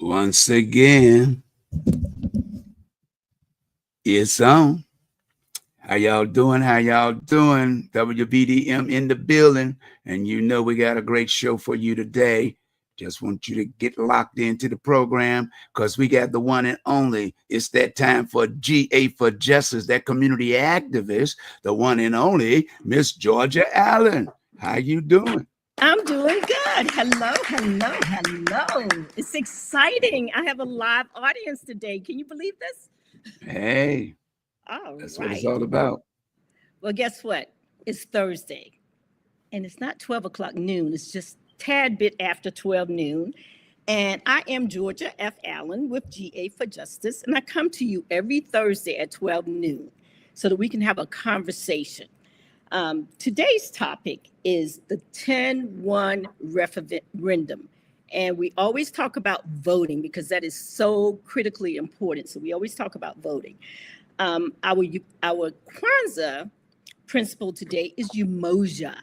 Once again, it's on. How y'all doing? How y'all doing? WBDM in the building. And you know we got a great show for you today. Just want you to get locked into the program because we got the one and only. It's that time for GA for Justice, that community activist, the one and only Miss Georgia Allen. How you doing? I'm doing good. Hello. It's exciting. I have a live audience today. Can you believe this? Hey, All that's right. what it's all about. Well, guess what? It's Thursday, and it's not 12 o'clock noon. It's just a tad bit after 12 noon. And I am Georgia F. Allen with GA for Justice, and I come to you every Thursday at 12 noon so that we can have a conversation. Today's topic is the 10-1 referendum. And we always talk about voting because that is so critically important. So we always talk about voting. Our KWANZA principle today is UMOJA,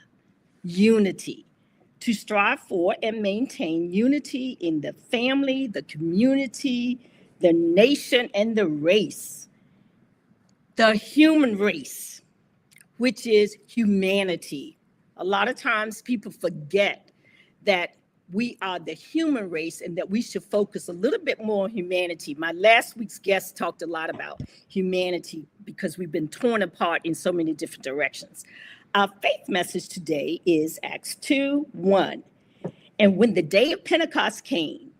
unity, to strive for and maintain unity in the family, the community, the nation, and the race, the human race, which is humanity. A lot of times people forget that we are the human race and that we should focus a little bit more on humanity. My last week's guest talked a lot about humanity because we've been torn apart in so many different directions. Our faith message today is Acts 2:1. And when the day of Pentecost came,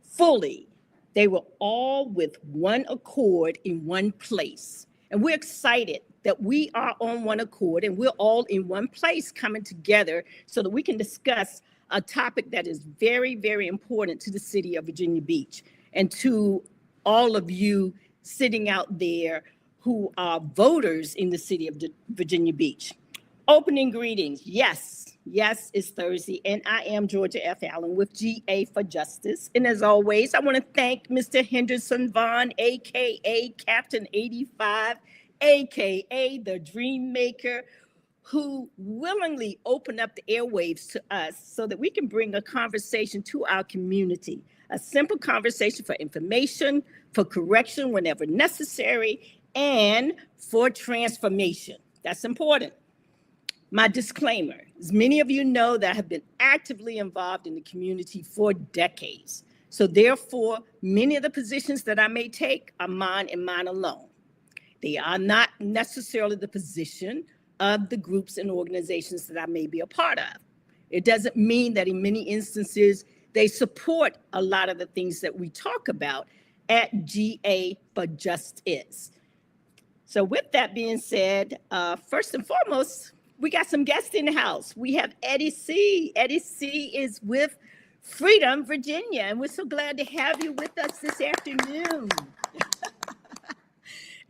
fully, they were all with one accord in one place. And we're excited that we are on one accord and we're all in one place coming together so that we can discuss a topic that is very, very important to the city of Virginia Beach and to all of you sitting out there who are voters in the city of Virginia Beach. Opening greetings. Yes, it's Thursday, and I am Georgia F. Allen with GA for Justice. And as always, I want to thank Mr. Henderson Vaughn, a.k.a. Captain 85, a.k.a. the Dream Maker, who willingly opened up the airwaves to us so that we can bring a conversation to our community, a simple conversation for information, for correction whenever necessary, and for transformation. That's important. My disclaimer, as many of you know that I have been actively involved in the community for decades. So therefore, many of the positions that I may take are mine and mine alone. They are not necessarily the position of the groups and organizations that I may be a part of. It doesn't mean that in many instances, they support a lot of the things that we talk about at GA for Justice. So with that being said, first and foremost, we got some guests in the house. We have Eddie C. Eddie C. is with Freedom, Virginia, and we're so glad to have you with us this afternoon.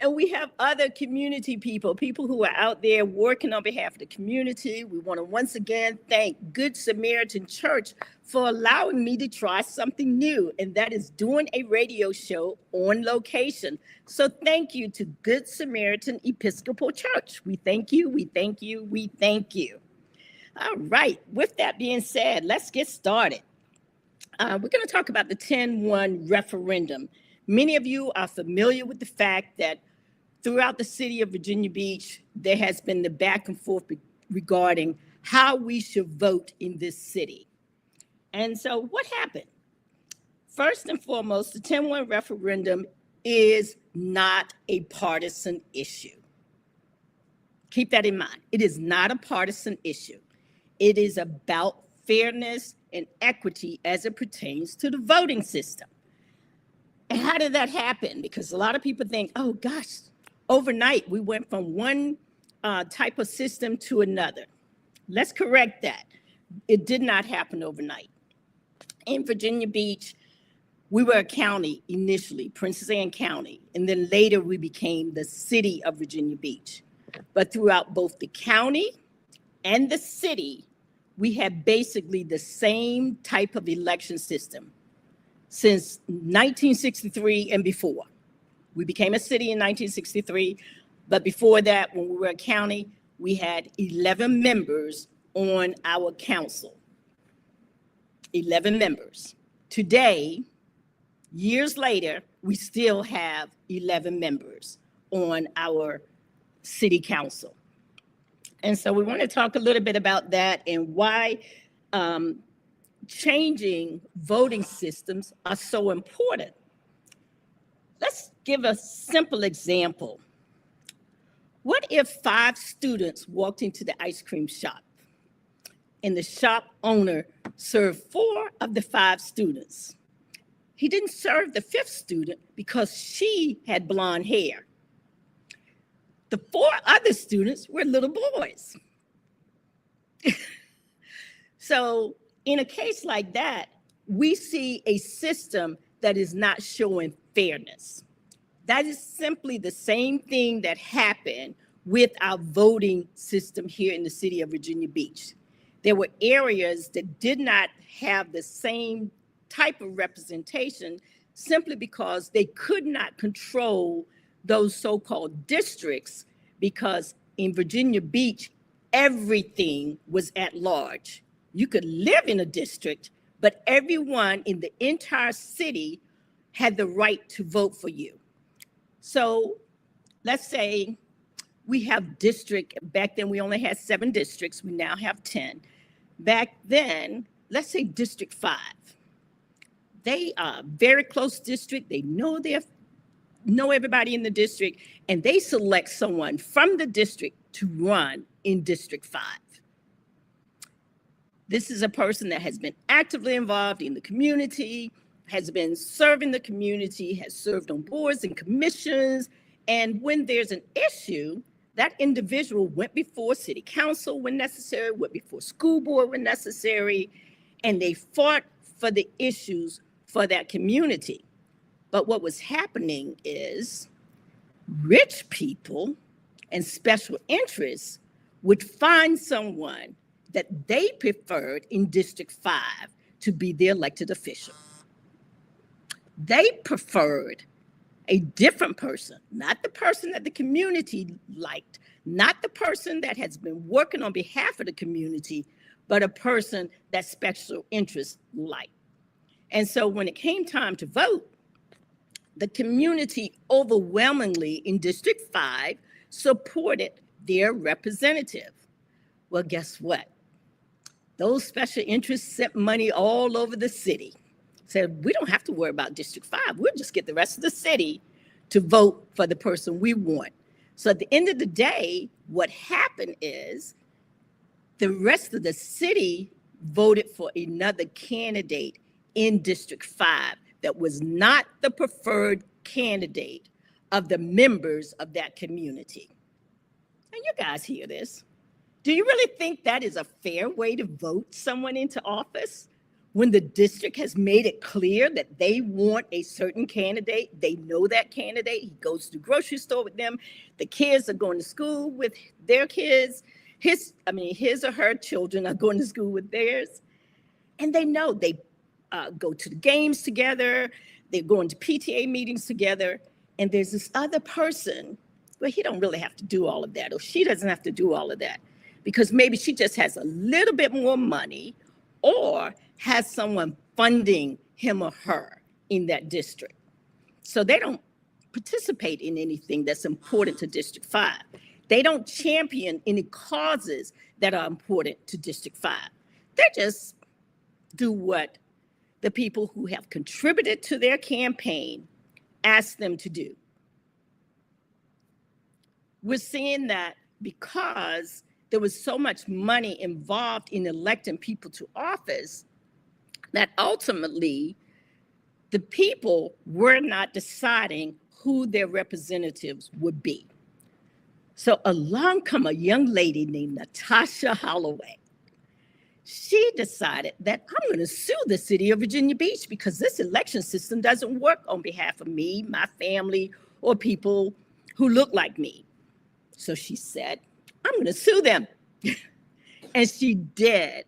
And we have other community people who are out there working on behalf of the community. We want to once again thank Good Samaritan Church for allowing me to try something new, and that is doing a radio show on location. So thank you to Good Samaritan Episcopal Church. We thank you. All right, with that being said, let's get started. We're going to talk about the 10-1 referendum. Many of you are familiar with the fact that throughout the city of Virginia Beach, there has been the back and forth regarding how we should vote in this city. And so what happened? First and foremost, the 10-1 referendum is not a partisan issue. Keep that in mind. It is not a partisan issue. It is about fairness and equity as it pertains to the voting system. And how did that happen? Because a lot of people think, oh gosh, overnight we went from one type of system to another. Let's correct that. It did not happen overnight. In Virginia Beach, we were a county initially, Princess Anne County, and then later we became the city of Virginia Beach. But throughout both the county and the city, we had basically the same type of election system since 1963 and before. We became a city in 1963, but before that, when we were a county, we had 11 members on our council. 11 members. Today, years later, we still have 11 members on our city council. And so we want to talk a little bit about that and why changing voting systems are so important. Let's give a simple example. What if 5 students walked into the ice cream shop and the shop owner served 4 of the 5 students? He didn't serve the 5th student because she had blonde hair. The 4 other students were little boys. So in a case like that, we see a system that is not showing fairness. That is simply the same thing that happened with our voting system here in the city of Virginia Beach. There were areas that did not have the same type of representation simply because they could not control those so-called districts, because in Virginia Beach, everything was at large. You could live in a district, but everyone in the entire city had the right to vote for you. So let's say we have district, back then we only had 7 districts, we now have 10. Back then, let's say District 5. They are very close district, they know everybody in the district, and they select someone from the district to run in District 5. This is a person that has been actively involved in the community, has been serving the community, has served on boards and commissions, and when there's an issue, that individual went before city council when necessary, went before school board when necessary, and they fought for the issues for that community. But what was happening is rich people and special interests would find someone that they preferred in District 5 to be the elected official. They preferred a different person, not the person that the community liked, not the person that has been working on behalf of the community, but a person that special interests liked. And so when it came time to vote, the community overwhelmingly in District 5 supported their representative. Well, guess what? Those special interests sent money all over the city. Said, we don't have to worry about District 5. We'll just get the rest of the city to vote for the person we want. So at the end of the day, what happened is the rest of the city voted for another candidate in District 5 that was not the preferred candidate of the members of that community. And you guys hear this. Do you really think that is a fair way to vote someone into office? When the district has made it clear that they want a certain candidate, they know that candidate, he goes to the grocery store with them, the kids are going to school with their kids, his or her children are going to school with theirs, and they know they go to the games together, they're going to PTA meetings together, and there's this other person, well, he don't really have to do all of that, or she doesn't have to do all of that, because maybe she just has a little bit more money, or has someone funding him or her in that district. So they don't participate in anything that's important to District 5. They don't champion any causes that are important to District 5. They just do what the people who have contributed to their campaign ask them to do. We're seeing that because there was so much money involved in electing people to office that ultimately the people were not deciding who their representatives would be. So along come a young lady named Natasha Holloway. She decided that I'm going to sue the city of Virginia Beach because this election system doesn't work on behalf of me, my family, or people who look like me. So she said, I'm going to sue them. And she did.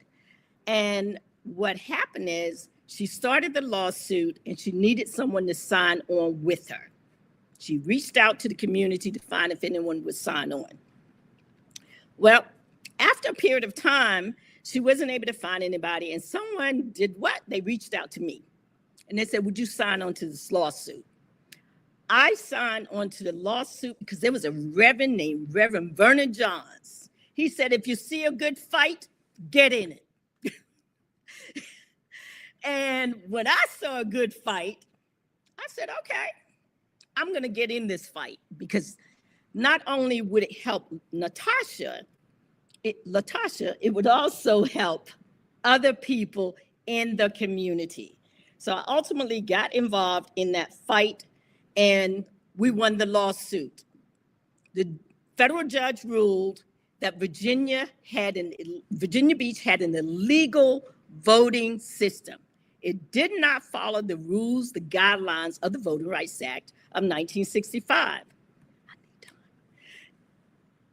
And what happened is she started the lawsuit and she needed someone to sign on with her. She reached out to the community to find if anyone would sign on. Well, after a period of time, she wasn't able to find anybody, and someone did what? They reached out to me. And they said, would you sign on to this lawsuit? I signed on to the lawsuit because there was a reverend named Reverend Vernon Johns. He said, if you see a good fight, get in it. And when I saw a good fight, I said, okay, I'm going to get in this fight, because not only would it help Latasha, it would also help other people in the community. So I ultimately got involved in that fight, and we won the lawsuit. The federal judge ruled that Virginia Beach had an illegal voting system. It did not follow the rules, the guidelines of the Voting Rights Act of 1965.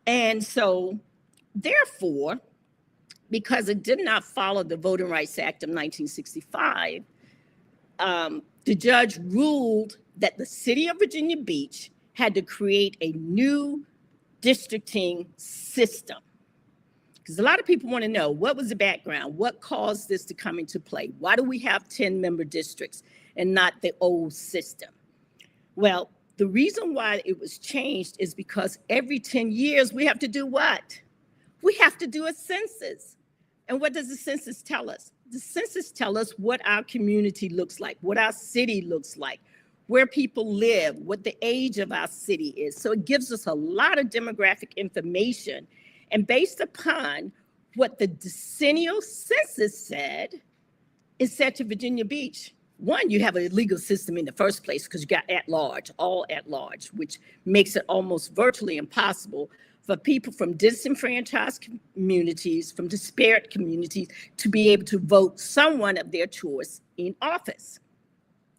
And so, therefore, because it did not follow the Voting Rights Act of 1965, the judge ruled that the city of Virginia Beach had to create a new districting system. Because a lot of people want to know, what was the background? What caused this to come into play? Why do we have 10-member districts and not the old system? Well, the reason why it was changed is because every 10 years we have to do what? We have to do a census. And what does the census tell us? The census tells us what our community looks like, what our city looks like, where people live, what the age of our city is. So it gives us a lot of demographic information. And based upon what the decennial census said, it said to Virginia Beach, one, you have a legal system in the first place because you got at-large, all at-large, which makes it almost virtually impossible for people from disenfranchised communities, from disparate communities, to be able to vote someone of their choice in office.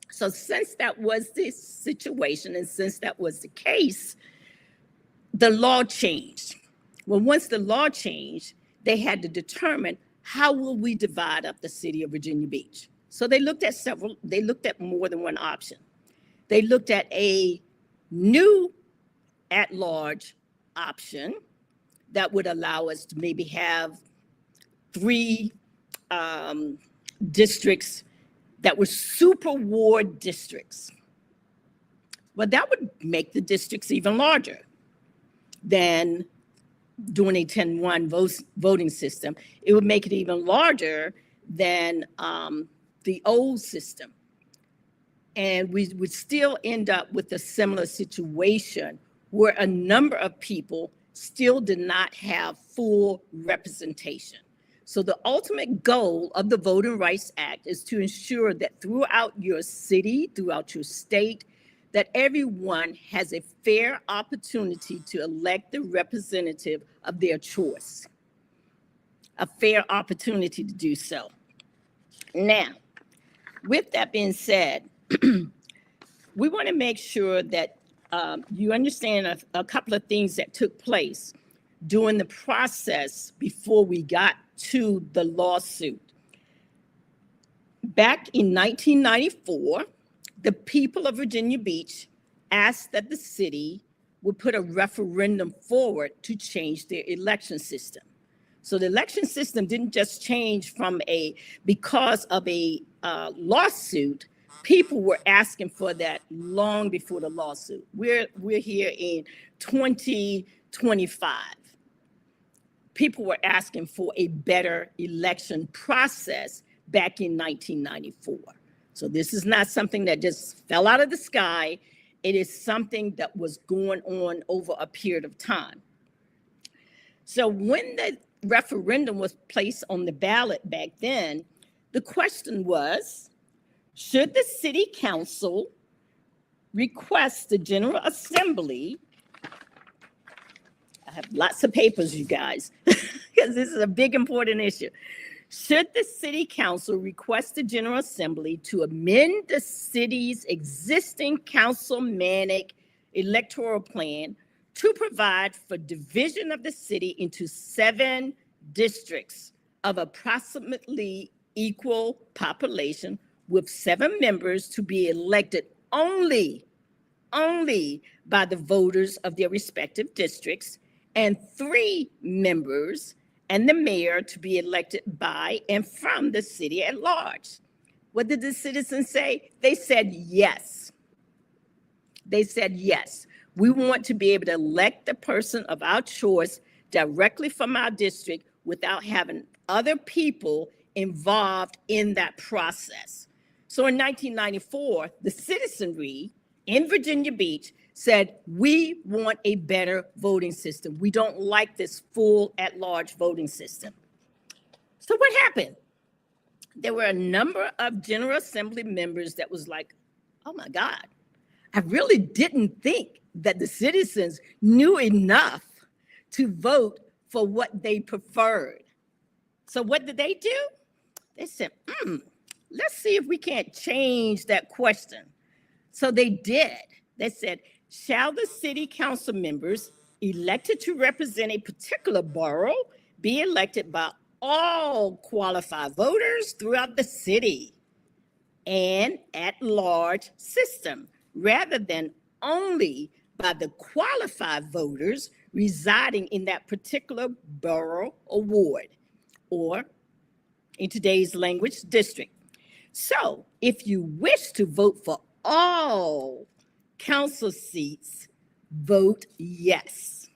So since that was the situation, and since that was the case, the law changed. Well, once the law changed, they had to determine, how will we divide up the city of Virginia Beach? So they looked at more than one option. They looked at a new at-large option that would allow us to maybe have 3 districts that were super ward districts. Well, that would make the districts even larger than doing a 10-1 voting system. It would make it even larger than the old system. And we would still end up with a similar situation where a number of people still did not have full representation. So the ultimate goal of the Voting Rights Act is to ensure that throughout your city, throughout your state, that everyone has a fair opportunity to elect the representative of their choice, a fair opportunity to do so. Now, with that being said, we want to make sure that you understand a couple of things that took place during the process before we got to the lawsuit. Back in 1994, the people of Virginia Beach asked that the city would put a referendum forward to change their election system. So the election system didn't just change because of a lawsuit. People were asking for that long before the lawsuit. We're here in 2025. People were asking for a better election process back in 1994. So this is not something that just fell out of the sky. It is something that was going on over a period of time. So when the referendum was placed on the ballot back then, the question was, should the city council request the General Assembly? I have lots of papers, you guys, because this is a big, important issue. Should the city council request the General Assembly to amend the city's existing councilmanic electoral plan to provide for division of the city into 7 districts of approximately equal population, with 7 members to be elected only by the voters of their respective districts, and 3 members and the mayor to be elected by and from the city at large. What did the citizens say? They said yes. They said yes. We want to be able to elect the person of our choice directly from our district without having other people involved in that process. So in 1994, the citizenry in Virginia Beach said, we want a better voting system. We don't like this full at-large voting system. So what happened? There were a number of General Assembly members that was like, oh my God, I really didn't think that the citizens knew enough to vote for what they preferred. So what did they do? They said, let's see if we can't change that question. So they did. They said, shall the city council members elected to represent a particular borough be elected by all qualified voters throughout the city and at-large system, rather than only by the qualified voters residing in that particular borough or ward, or in today's language, district. So if you wish to vote for all council seats, vote yes.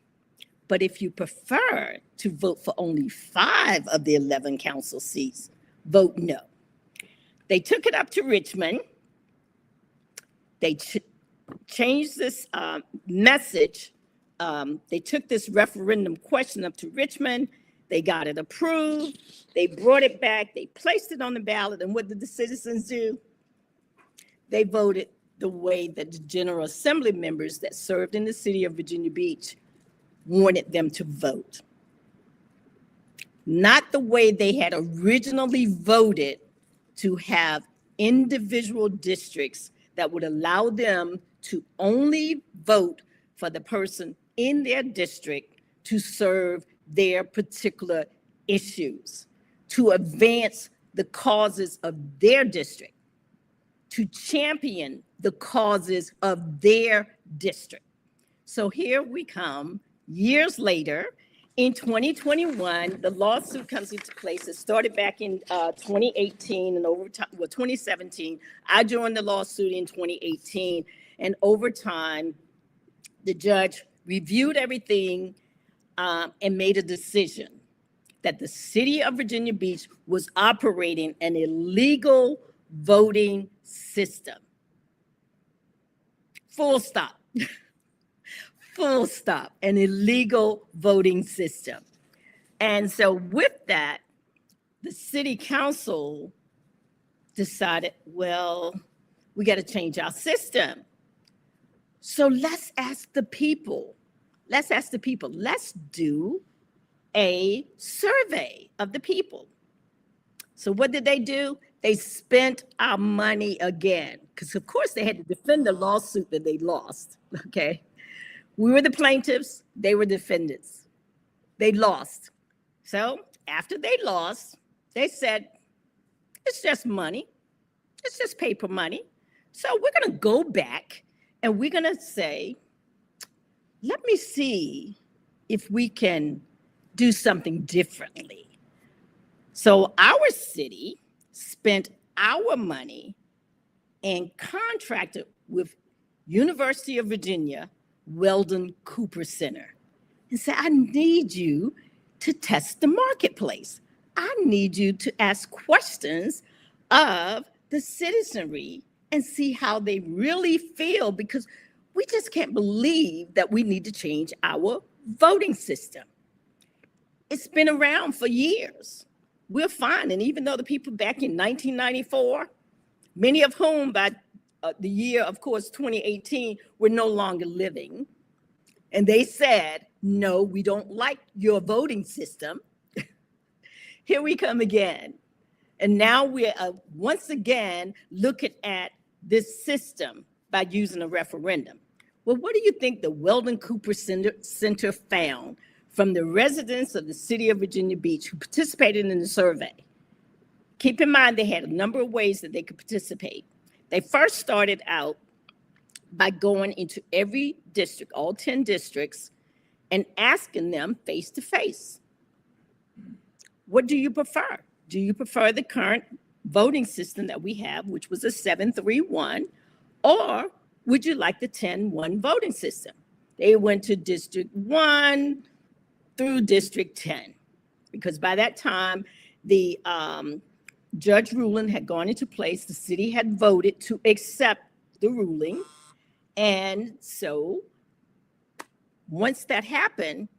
But if you prefer to vote for only 5 of the 11 council seats, vote no. They took it up to Richmond. They changed this message. They took this referendum question up to Richmond. They got it approved. They brought it back. They placed it on the ballot. And what did the citizens do? They voted the way that the General Assembly members that served in the city of Virginia Beach wanted them to vote. Not the way they had originally voted to have individual districts that would allow them to only vote for the person in their district to serve their particular issues, to advance the causes of their district, to champion the causes of their district. So here we come years later. In 2021, the lawsuit comes into place. It started back in 2018 and over time, well, 2017. I joined the lawsuit in 2018, and over time, the judge reviewed everything and made a decision that the city of Virginia Beach was operating an illegal voting system. Full stop. Full stop, an illegal voting system. And so with that, the city council decided, well, we got to change our system. So let's ask the people. Let's ask the people. Let's do a survey of the people. So what did they do? They spent our money again, because of course they had to defend the lawsuit that they lost, okay? We were the plaintiffs, they were defendants. They lost. So after they lost, they said, it's just money. It's just paper money. So we're gonna go back and we're gonna say, let me see if we can do something differently. So our city spent our money and contracted with University of Virginia Weldon Cooper Center and say, I need you to test the marketplace. I need you to ask questions of the citizenry and see how they really feel, because we just can't believe that we need to change our voting system. It's been around for years. We're fine. And even though the people back in 1994, many of whom by the year, of course, 2018, were no longer living. And they said, no, we don't like your voting system. Here we come again. And now we're once again looking at this system by using a referendum. Well, what do you think the Weldon Cooper Center found from the residents of the city of Virginia Beach who participated in the survey? Keep in mind, they had a number of ways that they could participate. They first started out by going into every district, all 10 districts, and asking them face to face, what do you prefer? Do you prefer the current voting system that we have, which was a 7-3-1, or would you like the 10-1 voting system? They went to District 1 through District 10, because by that time, the judge ruling had gone into place. The city had voted to accept the ruling. And so once that happened,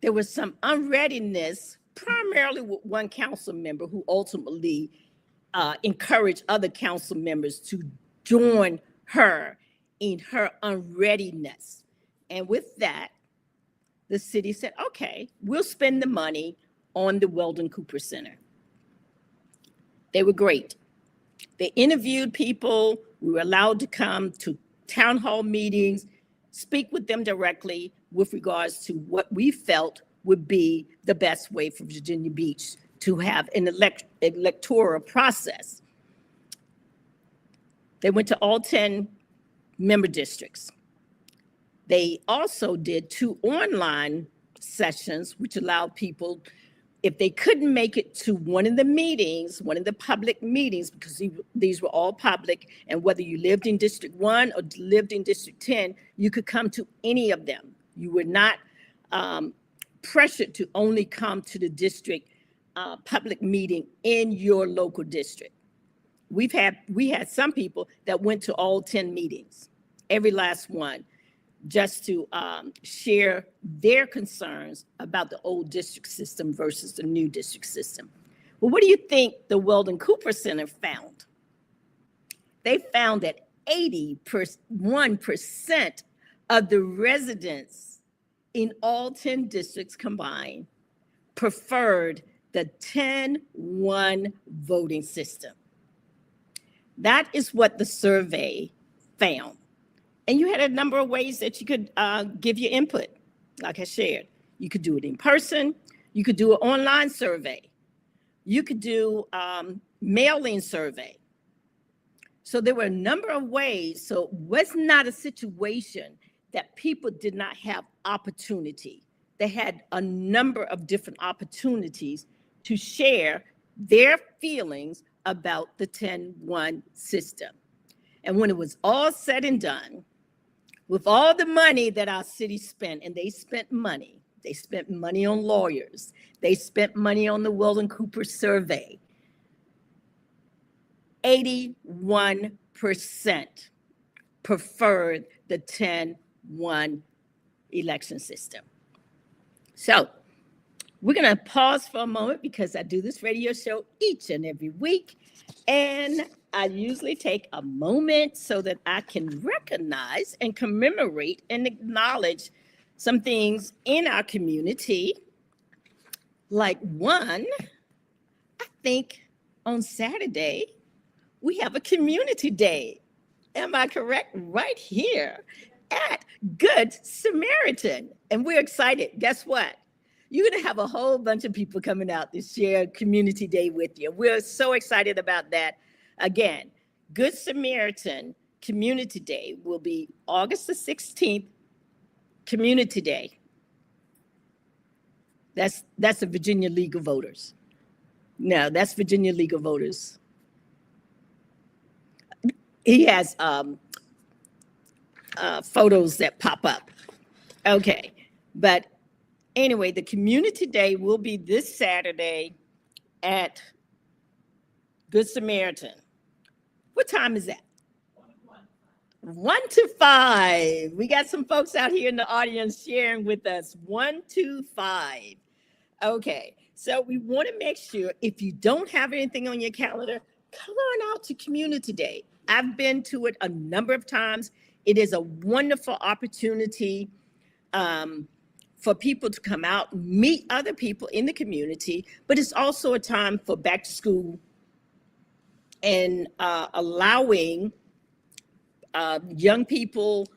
there was some unreadiness, primarily with one council member who ultimately encouraged other council members to join her in her unreadiness. And with that, the city said, okay, we'll spend the money on the Weldon Cooper Center. They were great. They interviewed people. We were allowed to come to town hall meetings, speak with them directly with regards to what we felt would be the best way for Virginia Beach to have an electoral process. They went to all 10 member districts. They also did 2 online sessions, which allowed people, if they couldn't make it to one of the meetings, one of the public meetings, because these were all public, and whether you lived in District 1 or lived in District 10, you could come to any of them. You were not pressured to only come to the district public meeting in your local district. We had some people that went to all 10 meetings, every last one, just to share their concerns about the old district system versus the new district system. Well, what do you think the Weldon Cooper Center found? They found that 81% of the residents in all 10 districts combined preferred the 10-1 voting system. That is what the survey found. And you had a number of ways that you could give your input, like I shared. You could do it in person. You could do an online survey. You could do mail-in survey. So there were a number of ways. So it was not a situation that people did not have opportunity. They had a number of different opportunities to share their feelings about the 10-1 system. And when it was all said and done, with all the money that our city spent, and they spent money on lawyers, they spent money on the Weldon Cooper survey, 81% preferred the 10-1 election system. So we're going to pause for a moment because I do this radio show each and every week, and I usually take a moment so that I can recognize and commemorate and acknowledge some things in our community. Like one, I think on Saturday, we have a community day. Am I correct? Right here at Good Samaritan. And we're excited. Guess what? You're going to have a whole bunch of people coming out to share community day with you. We're so excited about that. Again, Good Samaritan Community Day will be August the 16th, Community Day. That's the Virginia League of Voters. No, that's Virginia League of Voters. He has photos that pop up. Okay, but anyway, the Community Day will be this Saturday at Good Samaritan. What time is that? 1 to 5. We got some folks out here in the audience sharing with us. 1 to 5. Okay, so we want to make sure if you don't have anything on your calendar, come on out to Community Day. I've been to it a number of times. It is a wonderful opportunity for people to come out, meet other people in the community, but it's also a time for back to school and allowing young people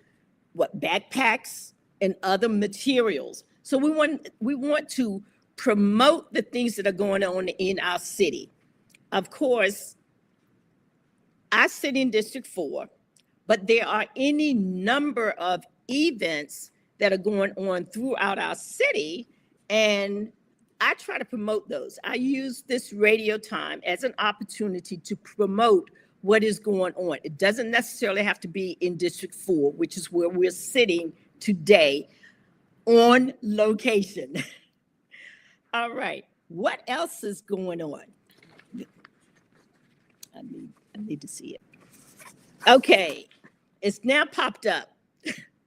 backpacks and other materials. So we want to promote the things that are going on in our city. Of course, I sit in District 4, but there are any number of events that are going on throughout our city, and I try to promote those. I use this radio time as an opportunity to promote what is going on. It doesn't necessarily have to be in District 4, which is where we're sitting today on location. All right, what else is going on? I need to see it. Okay, it's now popped up.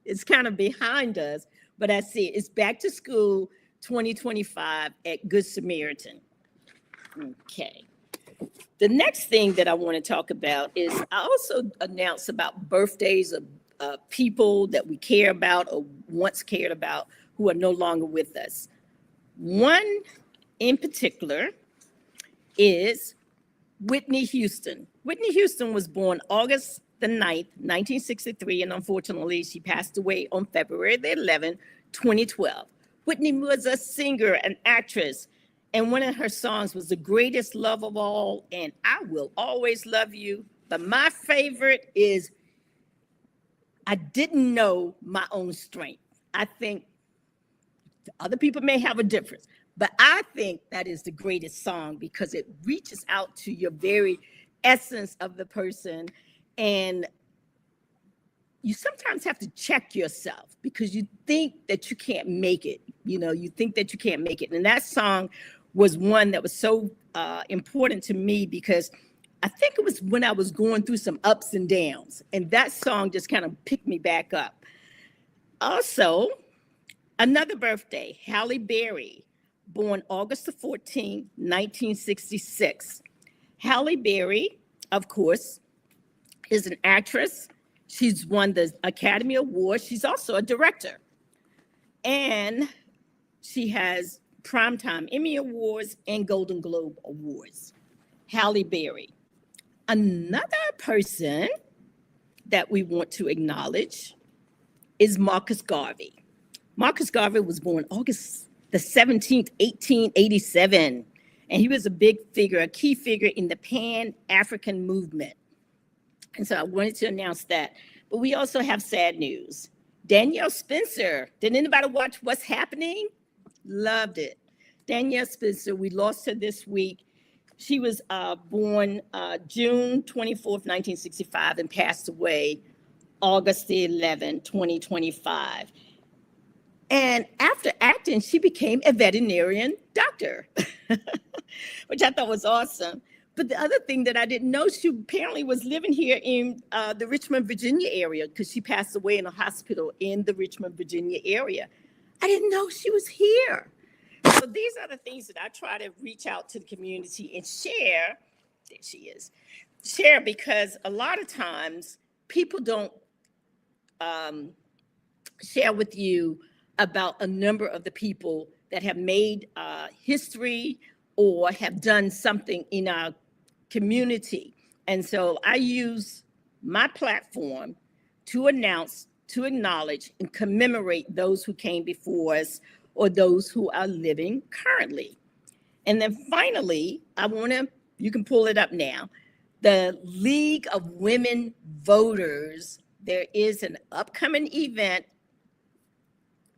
It's kind of behind us, but I see it. It's Back to School 2025 at Good Samaritan. Okay. The next thing that I want to talk about is I also announced about birthdays of people that we care about or once cared about who are no longer with us. One in particular is Whitney Houston. Whitney Houston was born August the 9th, 1963, and unfortunately, she passed away on February the 11th, 2012. Whitney was a singer, an actress, and one of her songs was The Greatest Love of All and I Will Always Love You. But my favorite is I Didn't Know My Own Strength. I think other people may have a difference, but I think that is the greatest song because it reaches out to your very essence of the person. And you sometimes have to check yourself because you think that you can't make it. You think that you can't make it. And that song was one that was so important to me because I think it was when I was going through some ups and downs. And that song just kind of picked me back up. Also, another birthday, Halle Berry, born August the 14th, 1966. Halle Berry, of course, is an actress. She's won the Academy Award. She's also a director. And she has Primetime Emmy Awards and Golden Globe Awards. Halle Berry. Another person that we want to acknowledge is Marcus Garvey. Marcus Garvey was born August the 17th, 1887. And he was a big figure, a key figure in the Pan-African movement. And so I wanted to announce that. But we also have sad news. Danielle Spencer. Did anybody watch What's Happening? Loved it. Danielle Spencer, we lost her this week. She was born June 24th, 1965, and passed away August the 11th, 2025. And after acting, she became a veterinarian doctor, which I thought was awesome. But the other thing that I didn't know, she apparently was living here in the Richmond, Virginia area because she passed away in a hospital in the Richmond, Virginia area. I didn't know she was here. So these are the things that I try to reach out to the community and share. There she is. Share because a lot of times people don't share with you about a number of the people that have made history or have done something in our community. And so I use my platform to announce, to acknowledge, and commemorate those who came before us or those who are living currently. And then finally, you can pull it up now, the League of Women Voters. There is an upcoming event.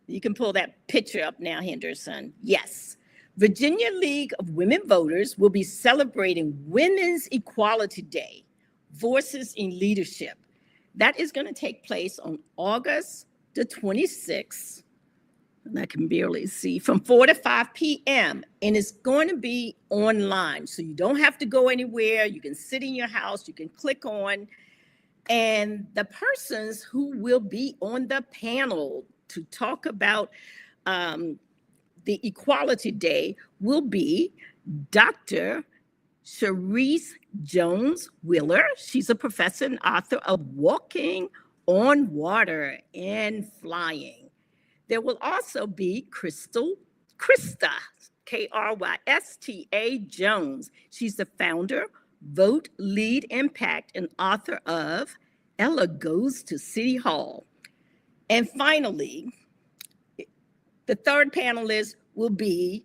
You can pull that picture up now, Henderson. Yes. Virginia League of Women Voters will be celebrating Women's Equality Day, Voices in Leadership. That is going to take place on August the 26th, and I can barely see, from 4 to 5 p.m. And it's going to be online, so you don't have to go anywhere. You can sit in your house, you can click on, and the persons who will be on the panel to talk about the Equality Day will be Dr. Cherise Jones-Wheeler. She's a professor and author of Walking on Water and Flying. There will also be Krista, K-R-Y-S-T-A Jones. She's the founder, Vote, Lead, Impact, and author of Ella Goes to City Hall. And finally, the third panelist will be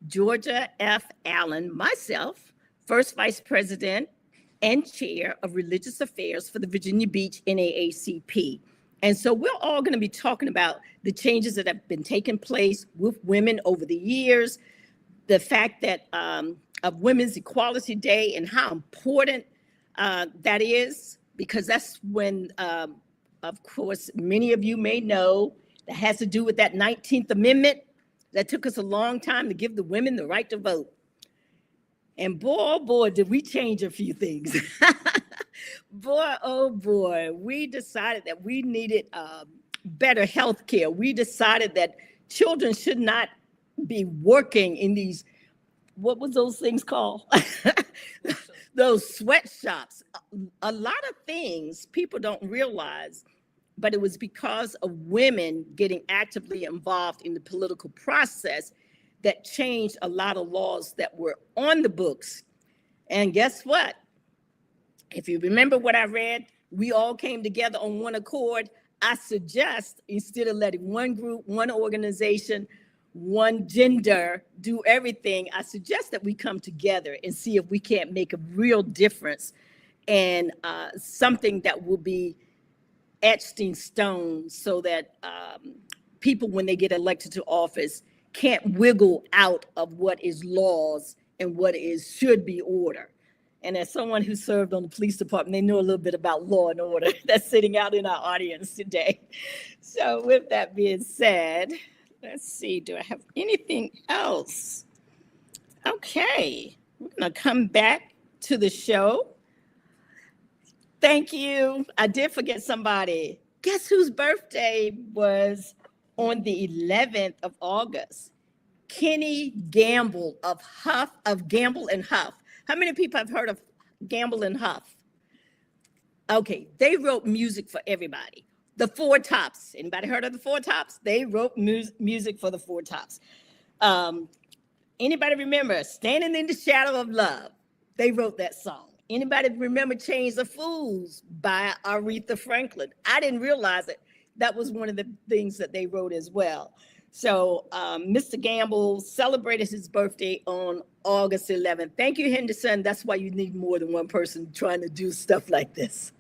Georgia F. Allen, myself, first vice president and chair of religious affairs for the Virginia Beach NAACP. And so we're all going to be talking about the changes that have been taking place with women over the years, the fact that of Women's Equality Day and how important that is, because that's when, of course, many of you may know that has to do with that 19th Amendment that took us a long time to give the women the right to vote. And boy, oh boy, did we change a few things. Boy, oh boy, we decided that we needed better health care. We decided that children should not be working in these, what was those things called? Those sweatshops. A lot of things people don't realize, but it was because of women getting actively involved in the political process that changed a lot of laws that were on the books. And guess what? If you remember what I read, we all came together on one accord. I suggest, instead of letting one group, one organization, one gender do everything, I suggest that we come together and see if we can't make a real difference and something that will be etched in stone, so that people, when they get elected to office, can't wiggle out of what is laws and what is should be order. And as someone who served on the police department, they know a little bit about law and order that's sitting out in our audience today. So with that being said, let's see, do I have anything else? Okay, we're gonna come back to the show. Thank you. I did forget somebody. Guess whose birthday was on the 11th of August? Kenny Gamble of Gamble and Huff. How many people have heard of Gamble and Huff? Okay, they wrote music for everybody. The Four Tops. Anybody heard of the Four Tops? They wrote music for the Four Tops. Anybody remember Standing in the Shadow of Love? They wrote that song. Anybody remember Chains of Fools by Aretha Franklin? I didn't realize it. That was one of the things that they wrote as well. So Mr. Gamble celebrated his birthday on August 11th. Thank you, Henderson. That's why you need more than one person trying to do stuff like this.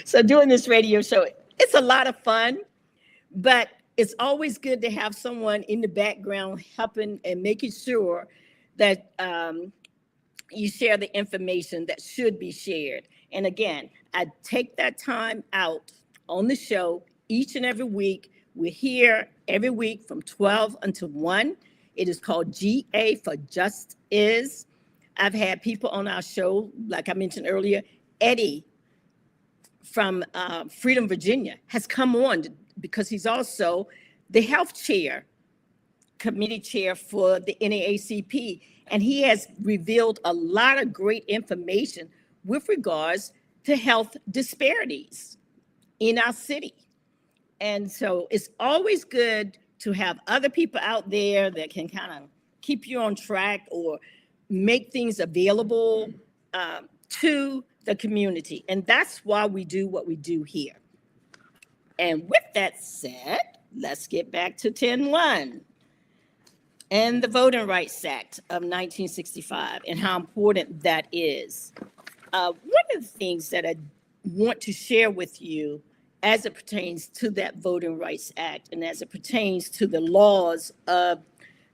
So doing this radio show, it's a lot of fun, but it's always good to have someone in the background helping and making sure that you share the information that should be shared. And again, I take that time out on the show each and every week. We're here every week from 12 until 1. It is called GA for Just Is. I've had people on our show, like I mentioned earlier, Eddie from Freedom, Virginia, has come on because he's also the health chair, committee chair for the NAACP. And he has revealed a lot of great information with regards to health disparities in our city. And so it's always good to have other people out there that can kind of keep you on track or make things available to the community. And that's why we do what we do here. And with that said, let's get back to 10-1 and the Voting Rights Act of 1965 and how important that is. One of the things that I want to share with you as it pertains to that Voting Rights Act and as it pertains to the laws of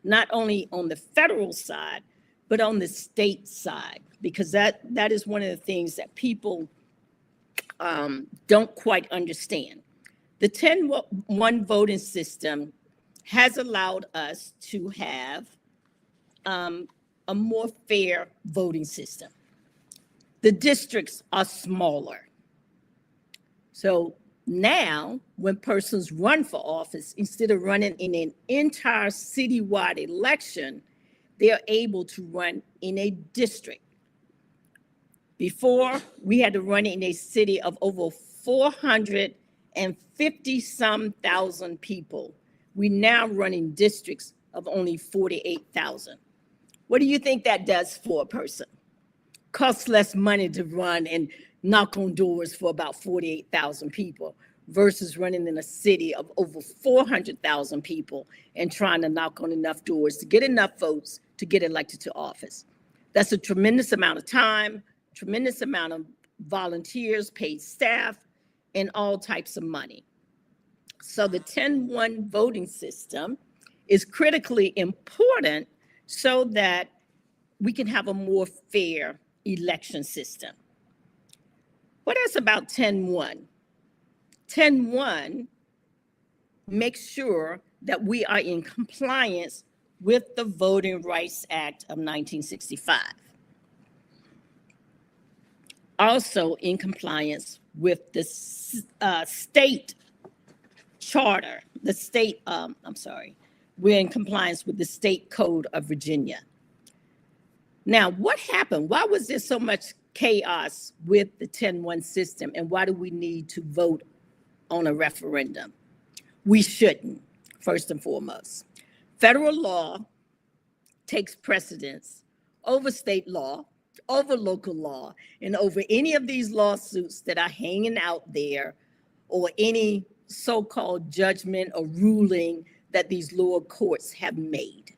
not only on the federal side, but on the state side, because that is one of the things that people don't quite understand. The 10-1 voting system has allowed us to have a more fair voting system. The districts are smaller. So now, when persons run for office, instead of running in an entire citywide election, they are able to run in a district. Before, we had to run in a city of over 450-some thousand people. We now run in districts of only 48,000. What do you think that does for a person? Costs less money to run and knock on doors for about 48,000 people versus running in a city of over 400,000 people and trying to knock on enough doors to get enough votes to get elected to office. That's a tremendous amount of time, tremendous amount of volunteers, paid staff, and all types of money. So the 10-1 voting system is critically important so that we can have a more fair election system. What else about 10.1? 10.1 makes sure that we are in compliance with the Voting Rights Act of 1965. Also in compliance with the state charter, we're in compliance with the State Code of Virginia. Now, what happened? Why was there so much chaos with the 10.1 system, and why do we need to vote on a referendum? We shouldn't, first and foremost. Federal law takes precedence over state law, over local law, and over any of these lawsuits that are hanging out there, or any so-called judgment or ruling that these lower courts have made.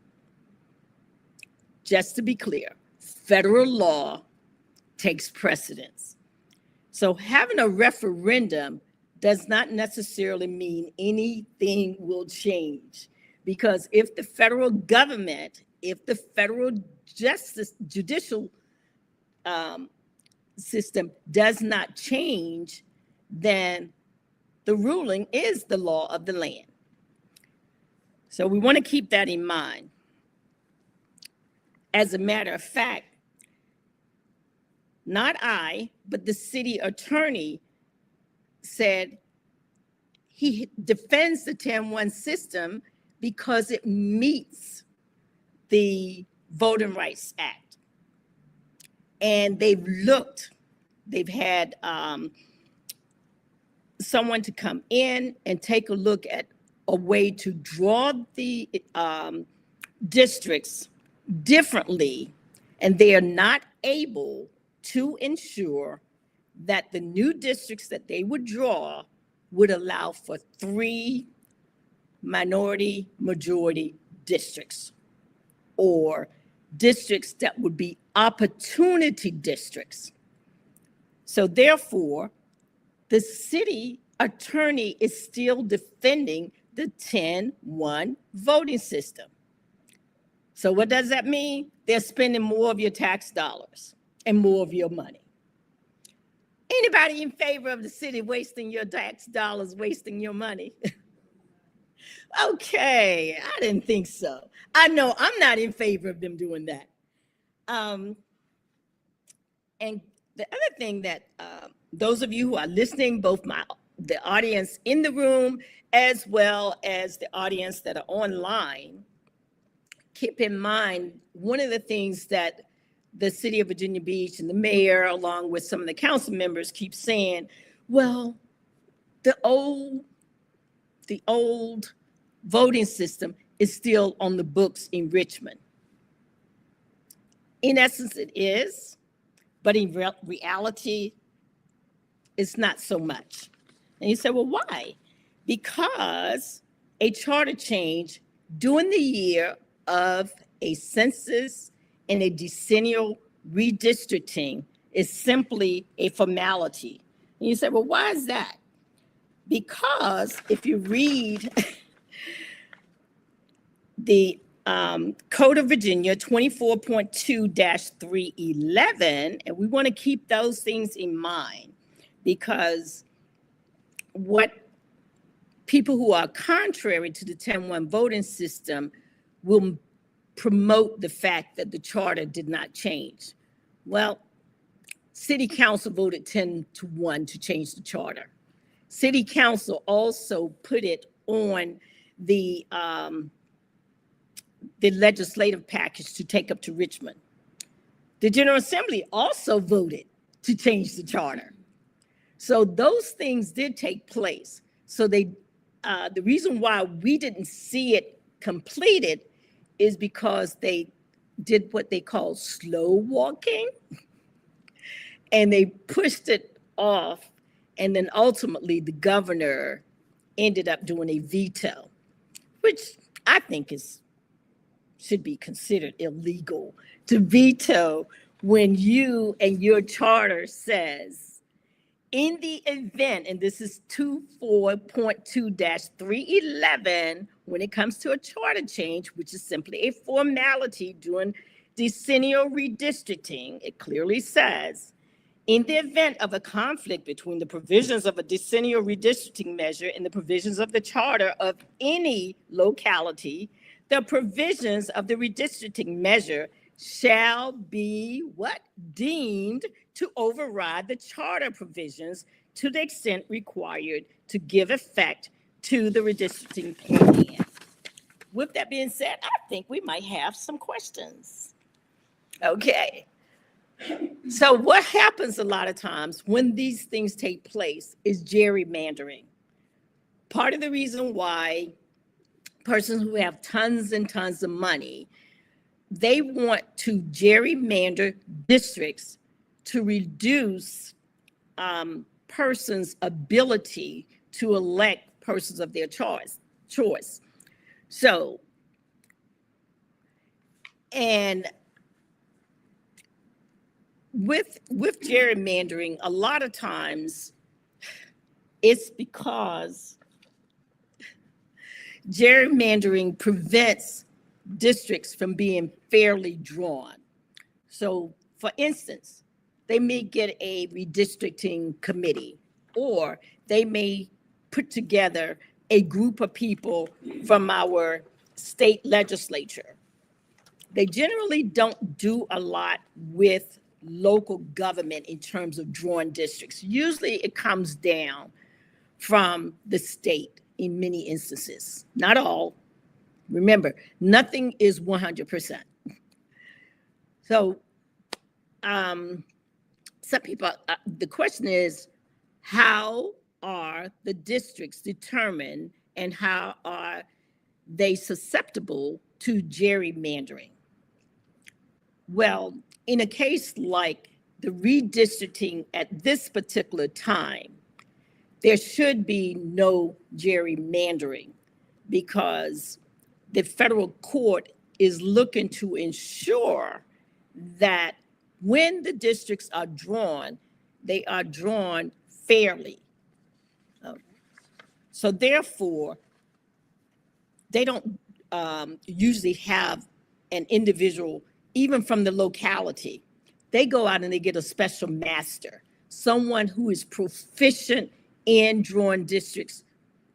Just to be clear, federal law takes precedence. So having a referendum does not necessarily mean anything will change, because if the federal government, if the federal judicial system does not change, then the ruling is the law of the land. So we want to keep that in mind. As a matter of fact, not I, but the city attorney said he defends the 10.1 system because it meets the Voting Rights Act. And they've had someone to come in and take a look at a way to draw the districts differently, and they are not able to ensure that the new districts that they would draw would allow for 3 minority majority districts, or districts that would be opportunity districts. So therefore, the city attorney is still defending the 10.1 voting system. So what does that mean? They're spending more of your tax dollars and more of your money. Anybody in favor of the city wasting your tax dollars, wasting your money? Okay, I didn't think so. I know I'm not in favor of them doing that. And the other thing that those of you who are listening, both the audience in the room as well as the audience that are online, keep in mind, one of the things that the city of Virginia Beach and the mayor, along with some of the council members, keep saying, well, the old voting system is still on the books in Richmond. In essence, it is, but in reality, it's not so much. And you say, well, why? Because a charter change during the year of a census and a decennial redistricting is simply a formality. And you say, well, why is that? Because if you read the Code of Virginia 24.2-311, and we want to keep those things in mind, because what people who are contrary to the 10.1 voting system will promote the fact that the charter did not change. Well, City Council voted 10-1 to change the charter. City Council also put it on the legislative package to take up to Richmond. The General Assembly also voted to change the charter. So those things did take place. So the reason why we didn't see it completed is because they did what they call slow walking, and they pushed it off, and then ultimately the governor ended up doing a veto, which I think should be considered illegal, to veto when you and your charter says In the event, and this is 24.2-311, when it comes to a charter change, which is simply a formality during decennial redistricting, it clearly says, in the event of a conflict between the provisions of a decennial redistricting measure and the provisions of the charter of any locality, the provisions of the redistricting measure shall be what? Deemed to override the charter provisions to the extent required to give effect to the redistricting plan. With that being said, I think we might have some questions. Okay. So what happens a lot of times when these things take place is gerrymandering. Part of the reason why persons who have tons and tons of money, they want to gerrymander districts to reduce persons' ability to elect persons of their choice. So, and with gerrymandering, a lot of times it's because gerrymandering prevents districts from being fairly drawn. So, for instance, they may get a redistricting committee, or they may put together a group of people from our state legislature. They generally don't do a lot with local government in terms of drawing districts. Usually it comes down from the state in many instances, not all. Remember, nothing is 100%. So some people, the question is, how are the districts determined and how are they susceptible to gerrymandering? Well, in a case like the redistricting at this particular time, there should be no gerrymandering because the federal court is looking to ensure that when the districts are drawn, they are drawn fairly. So therefore, they don't usually have an individual, even from the locality. They go out and they get a special master, someone who is proficient in drawing districts,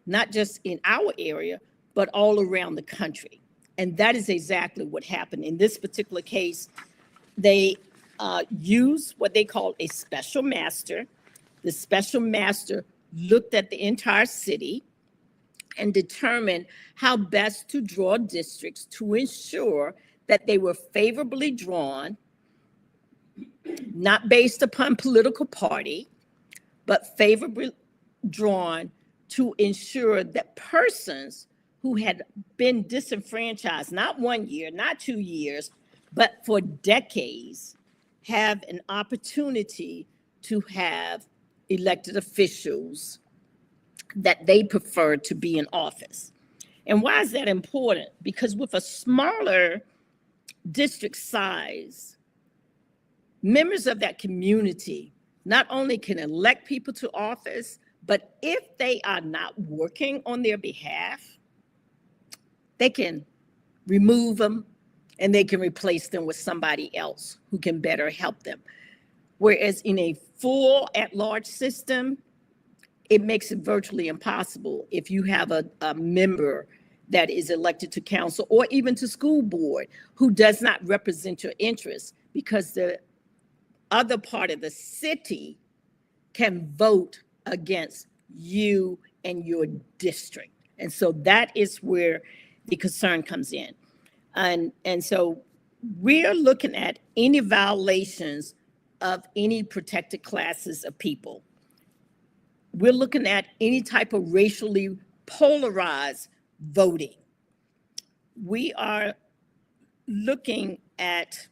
not just in our area, but all around the country. And that is exactly what happened. In this particular case, they use what they call a special master. The special master looked at the entire city and determined how best to draw districts to ensure that they were favorably drawn, not based upon political party, but favorably drawn to ensure that persons who had been disenfranchised, not 1 year, not 2 years, but for decades, have an opportunity to have elected officials that they prefer to be in office. And why is that important? Because with a smaller district size, members of that community not only can elect people to office, but if they are not working on their behalf, they can remove them and they can replace them with somebody else who can better help them. Whereas in a full at-large system, it makes it virtually impossible if you have a member that is elected to council or even to school board who does not represent your interests, because the other part of the city can vote against you and your district. And so that is where the concern comes in. And so we're looking at any violations of any protected classes of people. We're looking at any type of racially polarized voting. We are looking at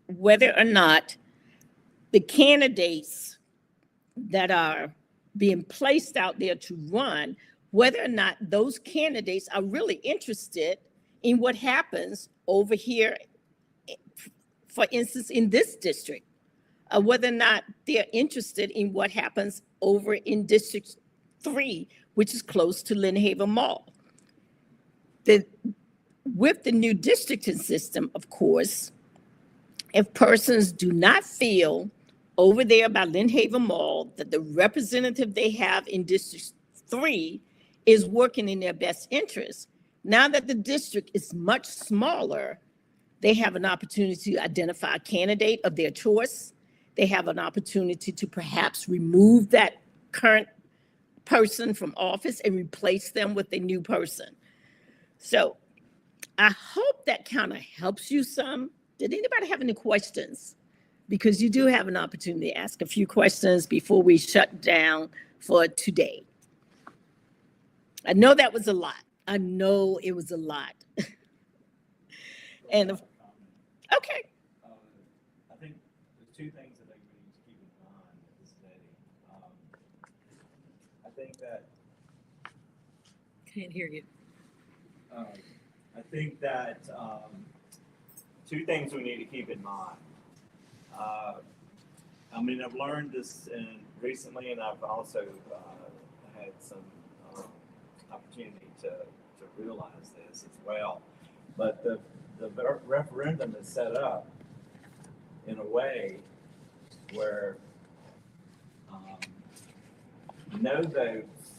whether or not the candidates that are being placed out there to run, whether or not those candidates are really interested in what happens over here, for instance, in this district. whether or not they're interested in what happens over in District 3, which is close to Lynn Haven Mall. With the new districting system, of course, if persons do not feel over there by Lynn Haven Mall that the representative they have in District 3 is working in their best interest, now that the district is much smaller, they have an opportunity to identify a candidate of their choice. They have an opportunity to perhaps remove that current person from office and replace them with a new person. So I hope that kind of helps you some. Did anybody have any questions? Because you do have an opportunity to ask a few questions before we shut down for today. I know that was a lot. I know it was a lot. And okay. I think there's two things that I think we need to keep in mind at this day. I think that Can't hear you. I think that two things we need to keep in mind. I mean, I've learned this recently, and I've also had some opportunity to realize this as well. But the referendum is set up in a way where no votes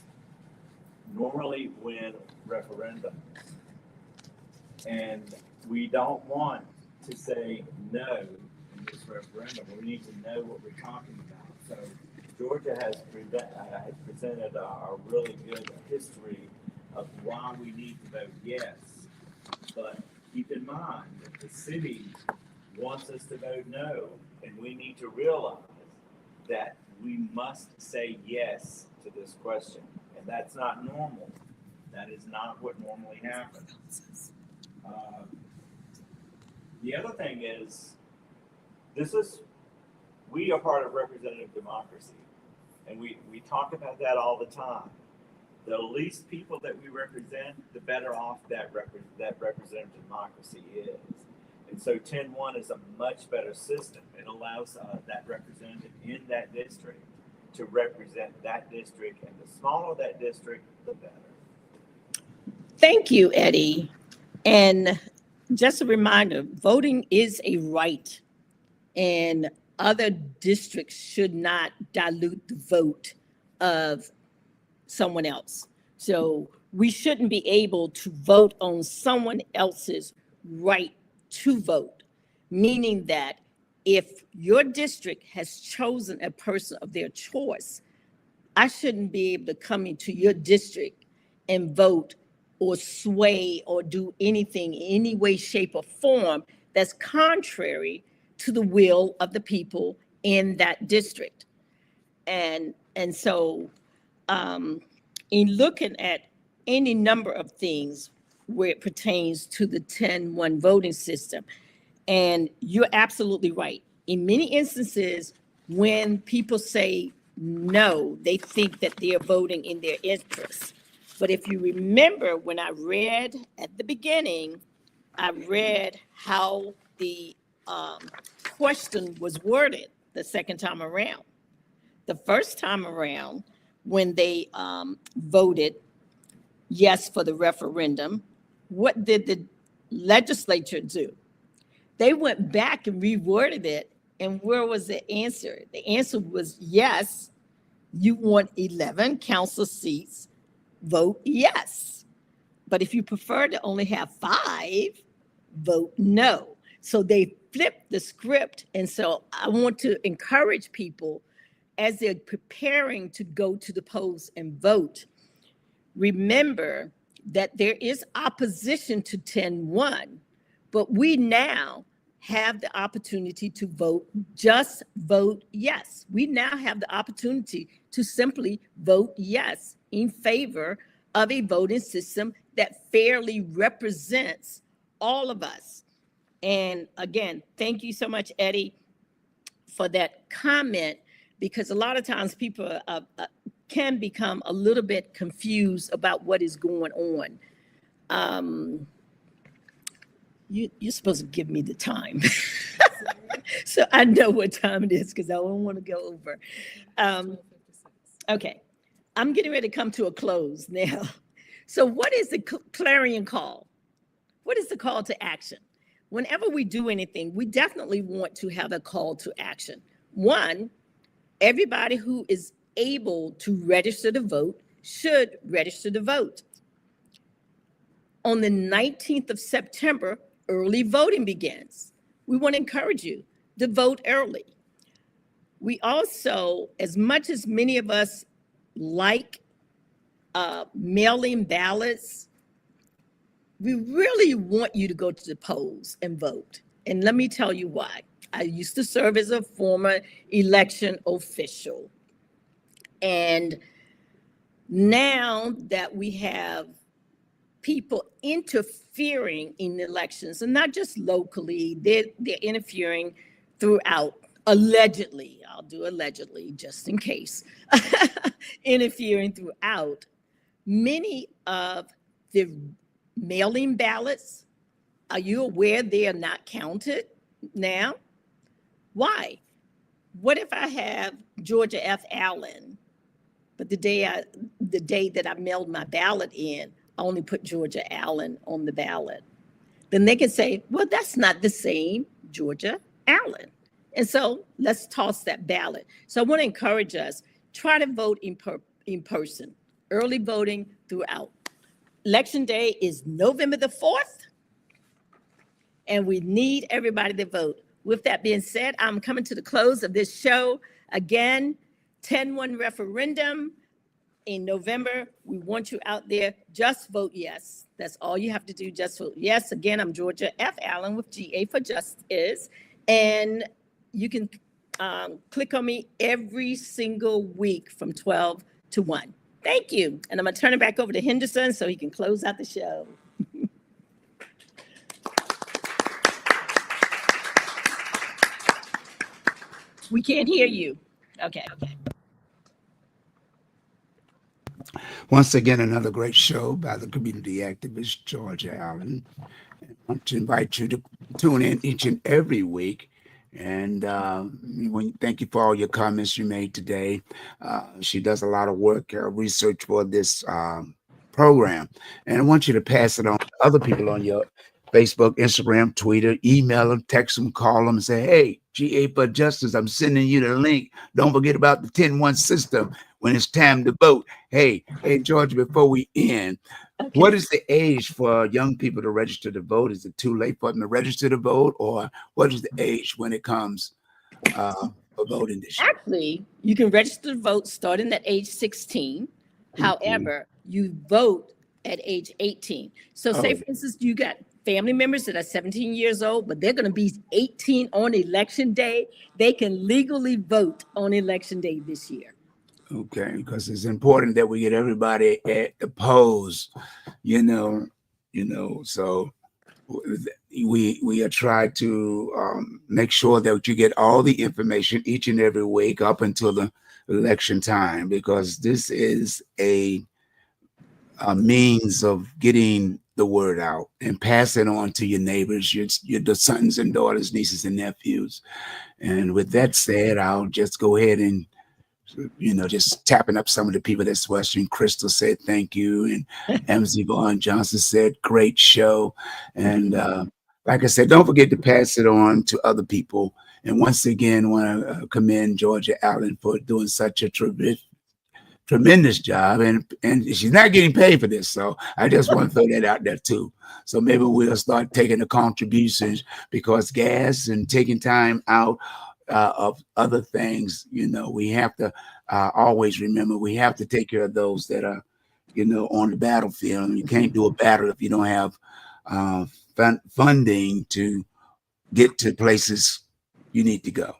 normally win referendums. And we don't want to say no in this referendum. We need to know what we're talking about. So Georgia has presented a really good history of why we need to vote yes. But keep in mind that the city wants us to vote no, and we need to realize that we must say yes to this question. And that's not normal. That is not what normally happens. The other thing is, we are part of representative democracy, and we talk about that all the time. The least people that we represent, the better off that representative democracy is. And so 10-1 is a much better system. It allows that representative in that district to represent that district, and the smaller that district, the better. Thank you, Eddie. And just a reminder, voting is a right, and other districts should not dilute the vote of someone else. So we shouldn't be able to vote on someone else's right to vote, meaning that if your district has chosen a person of their choice, I shouldn't be able to come into your district and vote or sway or do anything in any way, shape, or form that's contrary to the will of the people in that district. And so in looking at any number of things where it pertains to the 10-1 voting system, and you're absolutely right. In many instances, when people say no, they think that they're voting in their interests. But if you remember, when I read at the beginning, I read how the question was worded the second time around. The first time around, when they voted yes for the referendum, what did the legislature do? They went back and reworded it, and where was the answer? The answer was yes, you want 11 council seats, vote yes. But if you prefer to only have 5, vote no. So they flipped the script. And so I want to encourage people as they're preparing to go to the polls and vote, remember that there is opposition to 10-1, but we now have the opportunity to vote, just vote yes. We now have the opportunity to simply vote yes in favor of a voting system that fairly represents all of us. And again, thank you so much, Eddie, for that comment, because a lot of times people can become a little bit confused about what is going on. You're supposed to give me the time. So I know what time it is because I don't want to go over. Okay, I'm getting ready to come to a close now. So what is the clarion call? What is the call to action? Whenever we do anything, we definitely want to have a call to action. One, everybody who is able to register to vote should register to vote. On the 19th of September, early voting begins. We want to encourage you to vote early. We also, as much as many of us like mailing ballots, we really want you to go to the polls and vote. And let me tell you why. I used to serve as a former election official. And now that we have people interfering in elections, and not just locally, they're interfering throughout, allegedly, I'll do allegedly just in case, interfering throughout. Many of the mailing ballots, are you aware they are not counted now? Why? What if I have Georgia F. Allen, but the day that I mailed my ballot in, I only put Georgia Allen on the ballot? Then they can say, well, that's not the same Georgia Allen. And so let's toss that ballot. So I want to encourage us, try to vote in person, early voting throughout. Election day is November the 4th, and we need everybody to vote. With that being said, I'm coming to the close of this show. Again, 10-1 referendum in November. We want you out there. Just vote yes. That's all you have to do. Just vote yes. Again, I'm Georgia F. Allen with GA for Justice. And you can click on me every single week from 12 to 1. Thank you. And I'm going to turn it back over to Henderson so he can close out the show. We can't hear you. Okay. Once again, another great show by the community activist, Georgia Allen. I want to invite you to tune in each and every week. And thank you for all your comments you made today. She does a lot of work, research for this program. And I want you to pass it on to other people on your Facebook, Instagram, Twitter, email them, text them, call them, and say, hey, GA for Justice, I'm sending you the link. Don't forget about the 10-1 system when it's time to vote. Hey, Georgia, before we end, okay, what is the age for young people to register to vote? Is it too late for them to register to vote? Or what is the age when it comes for voting this year? Actually, you can register to vote starting at age 16. However, you vote at age 18. So say, for instance, you got family members that are 17 years old, but they're going to be 18 on election day. They can legally vote on election day this year. Okay, because it's important that we get everybody at the polls, so we are trying to make sure that you get all the information each and every week up until the election time, because this is a means of getting the word out and pass it on to your neighbors, your the sons and daughters, nieces and nephews. And with that said, I'll just go ahead and just tapping up some of the people that's watching. Crystal said thank you, and MZ Vaughn Johnson said great show. And like I said, don't forget to pass it on to other people. And once again, want to commend Georgia Allen for doing such a tremendous job, and she's not getting paid for this, so I just want to throw that out there too. So maybe we'll start taking the contributions, because gas and taking time out of other things, we have to always remember we have to take care of those that are on the battlefield. And you can't do a battle if you don't have funding to get to places you need to go.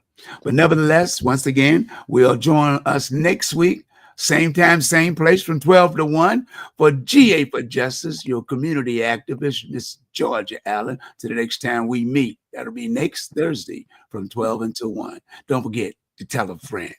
But nevertheless, once again, we'll join us next week, same time, same place, from 12 to 1 for GA for Justice, your community activist, Miss Georgia Allen. To the next time we meet, that'll be next Thursday from 12 until 1. Don't forget to tell a friend.